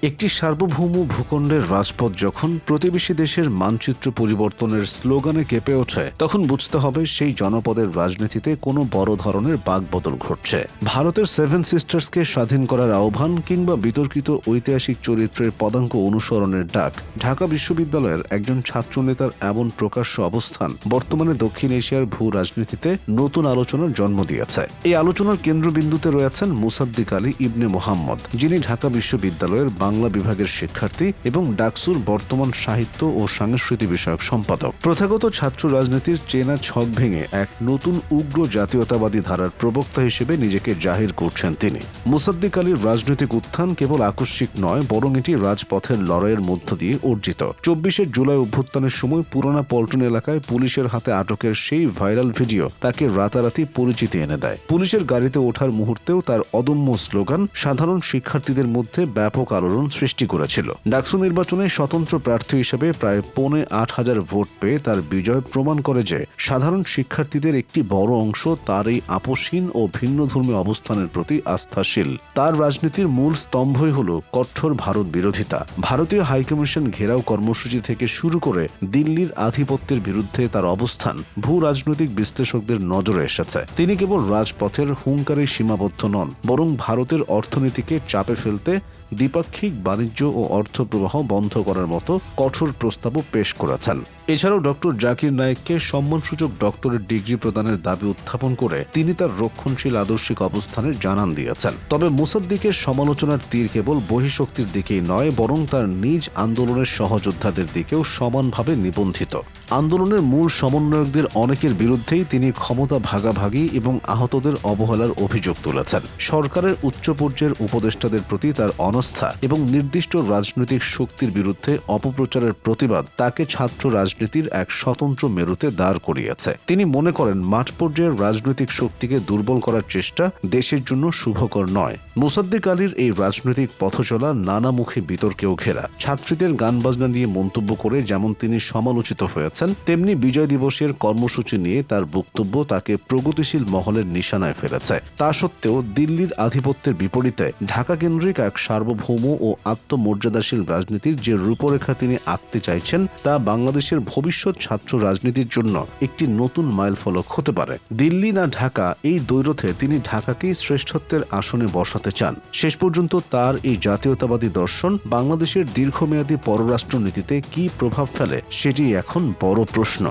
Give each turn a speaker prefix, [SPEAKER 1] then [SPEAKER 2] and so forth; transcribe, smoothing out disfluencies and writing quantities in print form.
[SPEAKER 1] একটি সার্বভৌম ভূখণ্ডের রাজপথ যখন প্রতিবেশী দেশের মানচিত্র পরিবর্তনের স্লোগানে কেঁপে ওঠে তখন বুঝতে হবে সেই জনপদের রাজনীতিতে কোনো বড় ধরনের বাকবদল ঘটছে। ভারতের সেভেন সিস্টার্সকে স্বাধীন করার আহ্বান কিংবা বিতর্কিত ঐতিহাসিক চরিত্রের পদাঙ্ক অনুসরণের ডাক, ঢাকা বিশ্ববিদ্যালয়ের একজন ছাত্রনেতার এমন প্রকাশ্য অবস্থান বর্তমানে দক্ষিণ এশিয়ার ভূ রাজনীতিতে নতুন আলোচনার জন্ম দিয়েছে। এই আলোচনার কেন্দ্রবিন্দুতে রয়েছেন মুসাদ্দিক আলী ইবনে মোহাম্মদ, যিনি ঢাকা বিশ্ববিদ্যালয়ের বাংলা বিভাগের শিক্ষার্থী এবং ডাকসুর বর্তমান সাহিত্য ও সংস্কৃতি বিষয়ক সম্পাদক। প্রথাগত ছাত্র রাজনীতির চেনা ছক ভেঙে এক নতুন উগ্র জাতীয়তাবাদী ধারার প্রবক্তা হিসেবে নিজেকে জাহির করছেন তিনি। মুসাদ্দিক আলীর রাজনৈতিক উত্থান কেবল আকস্মিক নয়, বরং এটি রাজপথের লড়াইয়ের মধ্য দিয়ে অর্জিত। ২৪শে জুলাই অভ্যুত্থানের সময় পুরানা পল্টন এলাকায় পুলিশের হাতে আটকের সেই ভাইরাল ভিডিও তাকে রাতারাতি পরিচিতি এনে দেয়। পুলিশের গাড়িতে ওঠার মুহূর্তেও তার অদম্য স্লোগান সাধারণ শিক্ষার্থীদের মধ্যে ব্যাপক আলোড়ন সৃষ্টি করেছিল। ডাকসু নির্বাচনে স্বতন্ত্র প্রার্থী হিসেবে প্রায় ৮৫,০০০ ভোট পেয়ে তার বিজয় প্রমাণ করে যে সাধারণ শিক্ষার্থীদের একটি বড় অংশ তার এই আপোষহীন ও ভিন্নধর্মী অবস্থানের প্রতি আস্থাশীল। তার রাজনীতির মূল স্তম্ভই হল কঠোর ভারত বিরোধিতা। ভারতীয় হাইকমিশন ঘেরাও কর্মসূচি থেকে শুরু করে দিল্লির আধিপত্যের বিরুদ্ধে তার অবস্থান ভূ রাজনৈতিক বিশ্লেষকদের নজরে এসেছে। তিনি কেবল রাজপথের হুঙ্কারে সীমাবদ্ধ নন, বরং ভারতের অর্থনীতিকে চাপে ফেলতে দ্বিপাক্ষিক বাণিজ্য ও অর্থপ্রবাহ বন্ধ করার মতো কঠোর প্রস্তাবও পেশ করেছেন। এছাড়াও ডক্টর জাকির নায়েককে সম্মানসূচক ডক্টরেট ডিগ্রি প্রদানের দাবি উত্থাপন করে তিনি তার রক্ষণশীল আদর্শিক অবস্থানের জানান দিয়েছেন। তবে মুসাদ্দিকের সমালোচনার তীর কেবল বহিঃশক্তির দিকেই নয়, বরং তার নিজ আন্দোলনের সহযোদ্ধাদের দিকেও সমানভাবে নিবন্ধিত। আন্দোলনের মূল সমন্বয়কদের অনেকের বিরুদ্ধেই তিনি ক্ষমতা ভাগাভাগি এবং আহতদের অবহেলার অভিযোগ তুলেছেন। সরকারের উচ্চ পর্যায়ের উপদেষ্টাদের প্রতি তার অনাস্থা এবং নির্দিষ্ট রাজনৈতিক শক্তির বিরুদ্ধে অপপ্রচারের প্রতিবাদ তাকে ছাত্র রাজনীতির এক স্বতন্ত্র মেরুতে দাঁড় করিয়েছে। তিনি মনে করেন মাঠ পর্যায়ের রাজনৈতিক শক্তিকে দুর্বল করার চেষ্টা দেশের জন্য শুভকর নয়। মুসাদ্দিক আলীর এই রাজনৈতিক পথচলা নানামুখী বিতর্কেও ঘেরা। ছাত্রীদের গান বাজনা নিয়ে মন্তব্য করে যেমন তিনি সমালোচিত হয়েছেন, তেমনি বিজয় দিবসের কর্মসূচি নিয়ে তার বক্তব্য তাকে প্রগতিশীল মহলের নিশানায় ফেলেছে। তা সত্ত্বেও দিল্লির আধিপত্যের বিপরীতে ঢাকা কেন্দ্রিক এক সার্বভৌম ও আত্মমর্যাদাশীল রাজনীতির যে রূপরেখা তিনি আঁকতে চাইছেন তা বাংলাদেশের ভবিষ্যৎ ছাত্র রাজনীতির জন্য একটি নতুন মাইলফলক হতে পারে। দিল্লি না ঢাকা, এই দ্বৈরথে তিনি ঢাকাকেই শ্রেষ্ঠত্বের আসনে বসাতে চান। শেষ পর্যন্ত তার এই জাতীয়তাবাদী দর্শন বাংলাদেশের দীর্ঘমেয়াদী পররাষ্ট্র নীতিতে কী প্রভাব ফেলে সেটি এখন বড় প্রশ্ন।